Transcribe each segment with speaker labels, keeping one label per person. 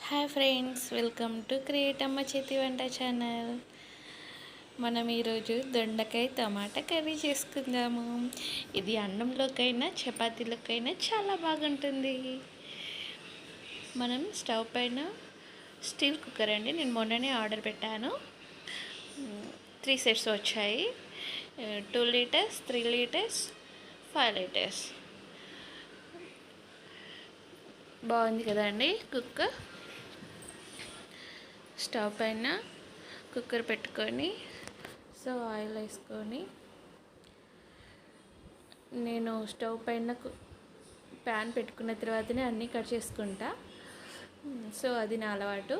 Speaker 1: Hi friends, welcome to create అమ్మ చేతి వంట ఛానల్. మనం ఈరోజు దొండకాయ టమాటా కర్రీ చేసుకుందాము. ఇది అన్నంలోకైనా చపాతీలోకైనా చాలా బాగుంటుంది. మనం స్టవ్ పైన స్టీల్ కుక్కర్ అండి, నేను మొన్ననే ఆర్డర్ పెట్టాను. 3 సెట్స్ వచ్చాయి. 2 లీటర్స్, 3 లీటర్స్, 5 లీటర్స్. బాగుంది కదండి కుక్కర్. స్టవ్ పైన కుక్కర్ పెట్టుకొని ఆయిల్ వేసుకొని, నేను స్టవ్ పైన ప్యాన్ పెట్టుకున్న తర్వాతనే అన్నీ కట్ చేసుకుంటా. అది నా అలవాటు.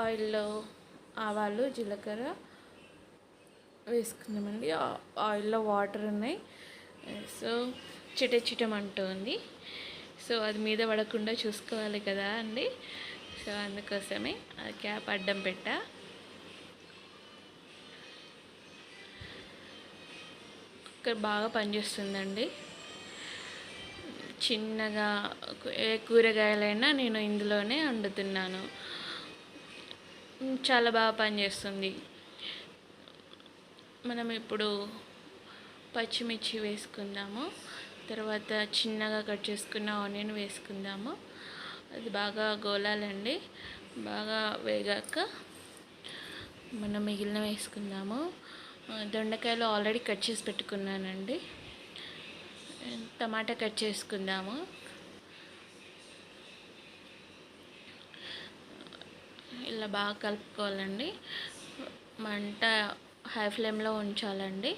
Speaker 1: ఆయిల్లో ఆవాలు, జీలకర్ర వేసుకుందామండి. ఆయిల్లో వాటర్ ఉన్నాయి. చిటమంటుంది. అది మీద పడకుండా చూసుకోవాలి కదా అండి. అందుకోసమే అది క్యాప్ అడ్డం పెట్టా. కుక్కర్ బాగా పనిచేస్తుందండి. చిన్నగా ఏ కూరగాయలైనా నేను ఇందులోనే వండుతున్నాను. చాలా బాగా పనిచేస్తుంది. మనం ఇప్పుడు పచ్చిమిర్చి వేసుకుందాము. తర్వాత చిన్నగా కట్ చేసుకున్న ఆనియన్ వేసుకుందాము. అది బాగా గోలాలండి. బాగా వేగాక మనం మిగిలిన వేసుకుందాము. దొండకాయలు ఆల్రెడీ కట్ చేసి పెట్టుకున్నానండి. టమాటా కట్ చేసుకుందాము. ఇలా బాగా కలుపుకోవాలండి. మంట హై ఫ్లేమ్లో ఉంచాలండి.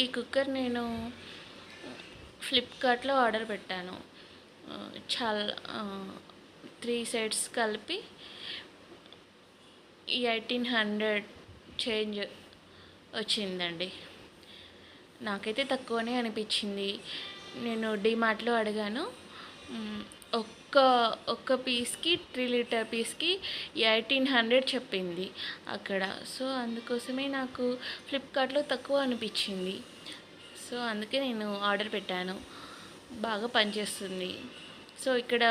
Speaker 1: ఈ కుక్కర్ నేను ఫ్లిప్కార్ట్లో ఆర్డర్ పెట్టాను. చాలా 3 సెట్స్ కలిపి 1800 చేంజ్ వచ్చిందండి. నాకైతే తక్కువనే అనిపించింది. నేను డిమార్ట్లో అడిగాను. ఒక్క పీస్కి 3 లీటర్ పీస్కి 1800 చెప్పింది అక్కడ. అందుకోసమే నాకు ఫ్లిప్కార్ట్లో తక్కువ అనిపించింది. అందుకే నేను ఆర్డర్ పెట్టాను. బాగా పనిచేస్తుంది. ఇక్కడ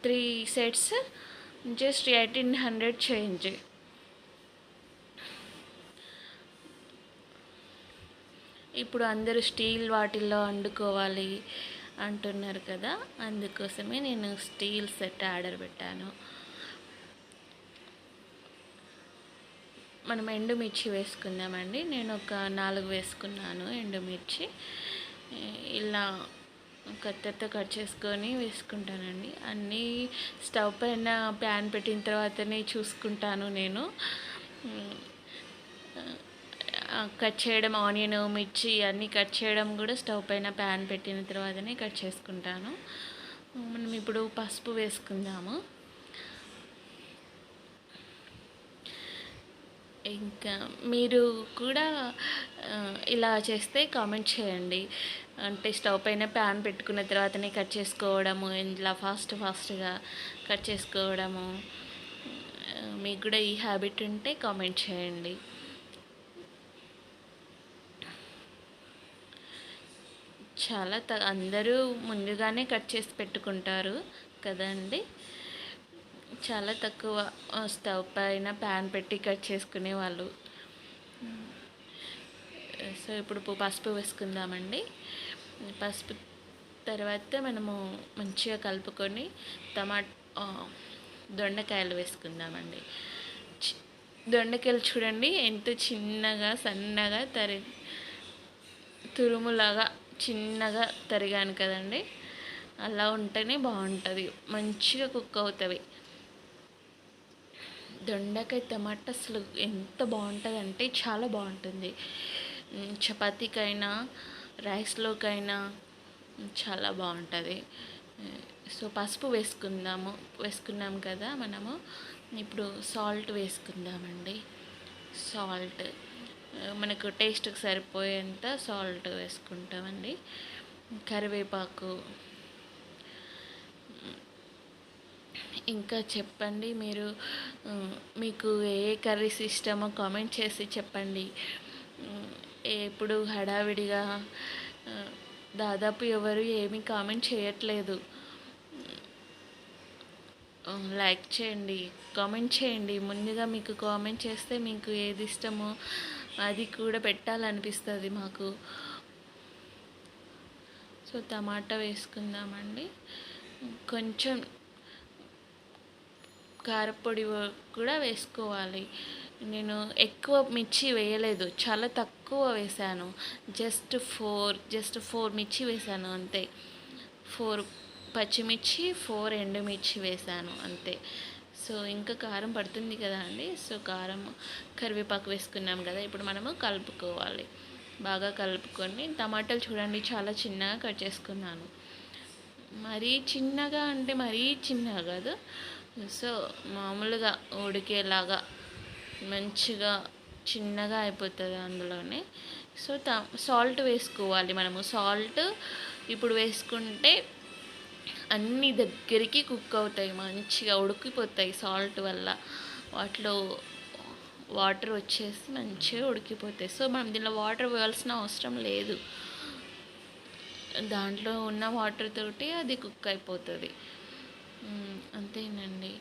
Speaker 1: 3 సెట్స్ జస్ట్ 1800 చేంజ్. ఇప్పుడు అందరూ స్టీల్ వాటిల్లో వండుకోవాలి అంటున్నారు కదా, అందుకోసమే నేను స్టీల్ సెట్ ఆర్డర్ పెట్టాను. మనం ఎండుమిర్చి వేసుకుందామండి. నేను ఒక 4 వేసుకున్నాను ఎండుమిర్చి. ఇలా కత్తెరతో కట్ చేసుకొని వేసుకుంటానండి. అన్నీ స్టవ్ పైన ప్యాన్ పెట్టిన తర్వాతనే చూసుకుంటాను నేను. కట్ చేయడం, ఆనియన్, మిర్చి అన్నీ కట్ చేయడం కూడా స్టవ్ పైన ప్యాన్ పెట్టిన తర్వాతనే కట్ చేసుకుంటాను. మనం ఇప్పుడు పసుపు వేసుకుందాము. ఇంకా మీరు కూడా ఇలా చేస్తే కామెంట్ చేయండి. అంటే స్టవ్ పైన ప్యాన్ పెట్టుకున్న తర్వాతనే కట్ చేసుకోవడము, ఇలా ఫాస్ట్గా కట్ చేసుకోవడము, మీకు కూడా ఈ హ్యాబిట్ ఉంటే కామెంట్ చేయండి. చాలా అందరూ ముందుగానే కట్ చేసి పెట్టుకుంటారు కదండి. చాలా తక్కువ స్టవ్ పైన ప్యాన్ పెట్టి కట్ చేసుకునే వాళ్ళు. ఇప్పుడు పసుపు వేసుకుందామండి. పసుపు తర్వాత మనము మంచిగా కలుపుకొని దొండకాయలు వేసుకుందామండి. దొండకాయలు చూడండి ఎంత చిన్నగా సన్నగా తురుములాగా చిన్నగా తరిగాను కదండి. అలా ఉంటేనే బాగుంటుంది, మంచిగా కుక్ అవుతుంది. దొండకాయ టమాటా అసలు ఎంత బాగుంటుంది అంటే చాలా బాగుంటుంది. చపాతీకైనా రైస్లోకైనా చాలా బాగుంటుంది. పసుపు వేసుకున్నాం కదా మనము. ఇప్పుడు సాల్ట్ వేసుకుందామండి. సాల్ట్ మనకు టేస్ట్కి సరిపోయేంత సాల్ట్ వేసుకుంటామండి. కరివేపాకు. ఇంకా చెప్పండి, మీకు ఏ కర్రీస్ ఇష్టమో కామెంట్ చేసి చెప్పండి. ఎప్పుడు హడావిడిగా దాదాపు ఎవరు ఏమీ కామెంట్ చేయట్లేదు. లైక్ చేయండి, కామెంట్ చేయండి. ముందుగా మీకు కామెంట్ చేస్తే మీకు ఏది ఇష్టమో అది కూడా పెట్టాలనిపిస్తుంది మాకు. సో టమాటా వేసుకుందామండి. కొంచెం కారపొడి కూడా వేసుకోవాలి. నేను ఎక్కువ మిర్చి వేయలేదు, చాలా తక్కువ వేసాను. జస్ట్ ఫోర్ మిర్చి వేసాను అంతే. 4 పచ్చిమిర్చి, 4 ఎండుమిర్చి వేసాను అంతే. సో ఇంకా కారం పడుతుంది కదా అండి. సో కారం, కరివేపాకు వేసుకున్నాం కదా. ఇప్పుడు మనము కలుపుకోవాలి. బాగా కలుపుకొని టమాటాలు చూడండి చాలా చిన్నగా కట్ చేసుకున్నాను. మరీ చిన్నగా అంటే మరీ చిన్నగా కాదు. సో మామూలుగా ఉడికేలాగా మంచిగా చిన్నగా అయిపోతుంది అందులోనే. సో సాల్ట్ వేసుకోవాలి మనము. సాల్ట్ ఇప్పుడు వేసుకుంటే అన్నీ దగ్గరికి కుక్ అవుతాయి, మంచిగా ఉడికిపోతాయి. సాల్ట్ వల్ల వాటిలో వాటర్ వచ్చేసి మంచిగా ఉడికిపోతాయి. సో మనం దీనిలో వాటర్ వేయాల్సిన అవసరం లేదు, దాంట్లో ఉన్న వాటర్ తోటి అది కుక్ అయిపోతుంది. అంతేనండి.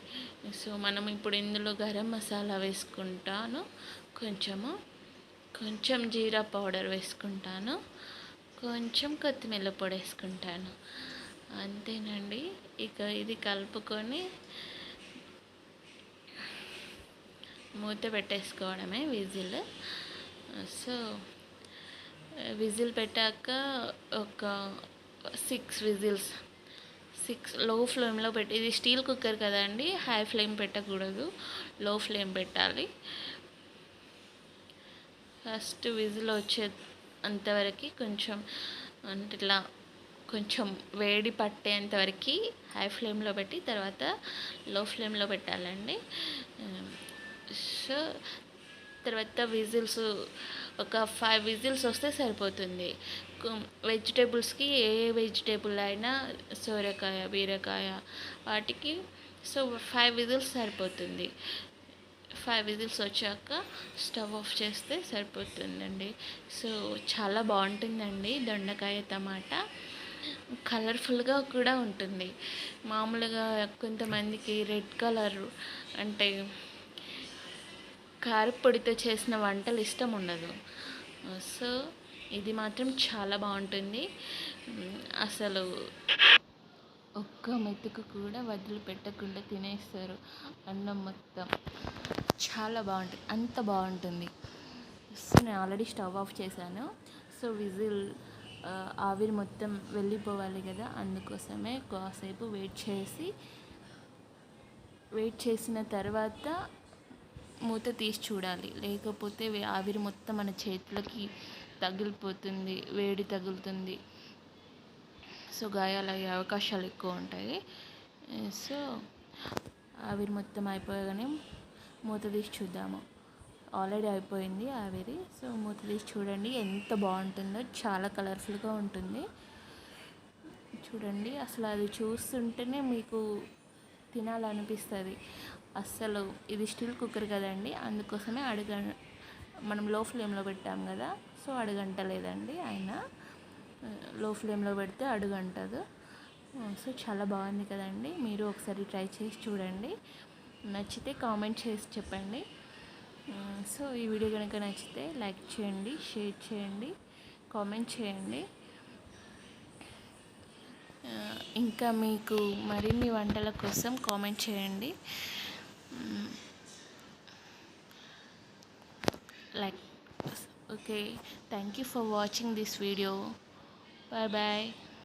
Speaker 1: సో మనం ఇప్పుడు ఇందులో గరం మసాలా వేసుకుంటాను, కొంచెం జీరా పౌడర్ వేసుకుంటాను, కొంచెం కొత్తిమీర పొడి వేసుకుంటాను. అంతేనండి. ఇక ఇది కలుపుకొని మూత పెట్టేసుకోవడమే, విజిల్. సో విజిల్ పెట్టాక ఒక 6 లో ఫ్లేమ్లో పెట్టి, ఇది స్టీల్ కుక్కర్ కదండి, హై ఫ్లేమ్ పెట్టకూడదు, లో ఫ్లేమ్ పెట్టాలి. ఫస్ట్ విజిల్ వచ్చే అంతవరకు కొంచెం అంటే ఇట్లా కొంచెం వేడి పట్టేంతవరకు హై ఫ్లేమ్లో పెట్టి తర్వాత లో ఫ్లేమ్లో పెట్టాలండి. సో తర్వాత విజిల్స్ ఒక 5 విజిల్స్ వస్తే సరిపోతుంది. వెజిటేబుల్స్కి ఏ వెజిటేబుల్ అయినా సోరకాయ, బీరకాయ వాటికి సో 5 విజిల్స్ సరిపోతుంది. 5 విజిల్స్ వచ్చాక స్టవ్ ఆఫ్ చేస్తే సరిపోతుందండి. సో చాలా బాగుంటుందండి దొండకాయ టమాటా. కలర్ఫుల్గా కూడా ఉంటుంది. మామూలుగా కొంతమందికి రెడ్ కలర్ అంటే కారపొడితో చేసిన వంటలు ఇష్టం ఉండదు. సో ఇది మాత్రం చాలా బాగుంటుంది. అసలు ఒక్క మెతుకు కూడా వదిలిపెట్టకుండా తినేస్తారు అన్నం మొత్తం. చాలా బాగుంటుంది, అంత బాగుంటుంది. సో నేను ఆల్రెడీ స్టవ్ ఆఫ్ చేశాను. సో విజిల్ ఆవిరి మొత్తం వెళ్ళిపోవాలి కదా, అందుకోసమే కాసేపు వెయిట్ చేసిన తర్వాత మూత తీసి చూడాలి. లేకపోతే ఆవిరి మొత్తం మన చేతులకి తగిలిపోతుంది, వేడి తగులుతుంది. సో గాయాలయ్యే అవకాశాలు ఎక్కువ ఉంటాయి. సో ఆవిరి మొత్తం అయిపోగానే మూత తీసి చూద్దాము. ఆల్రెడీ అయిపోయింది ఆవిరి. సో మూత తీసి చూడండి ఎంత బాగుంటుందో, చాలా కలర్ఫుల్గా ఉంటుంది. చూడండి, అసలు అది చూస్తుంటేనే మీకు తినాలనిపిస్తుంది. అస్సలు ఇది స్టీల్ కుక్కర్ కదండి, అందుకోసమే మనం లో ఫ్లేమ్లో పెట్టాం కదా, సో అడుగంటలేదండి. అయినా లో ఫ్లేమ్లో పెడితే అడుగంటదు. సో చాలా బాగుంది కదండి. మీరు ఒకసారి ట్రై చేసి చూడండి. నచ్చితే కామెంట్ చేసి చెప్పండి. సో ఈ వీడియో కనుక నచ్చితే లైక్ చేయండి, షేర్ చేయండి, కామెంట్ చేయండి. ఇంకా మీకు మరిన్ని వంటల కోసం కామెంట్ చేయండి. Like, okay, thank you for watching this video. Bye bye.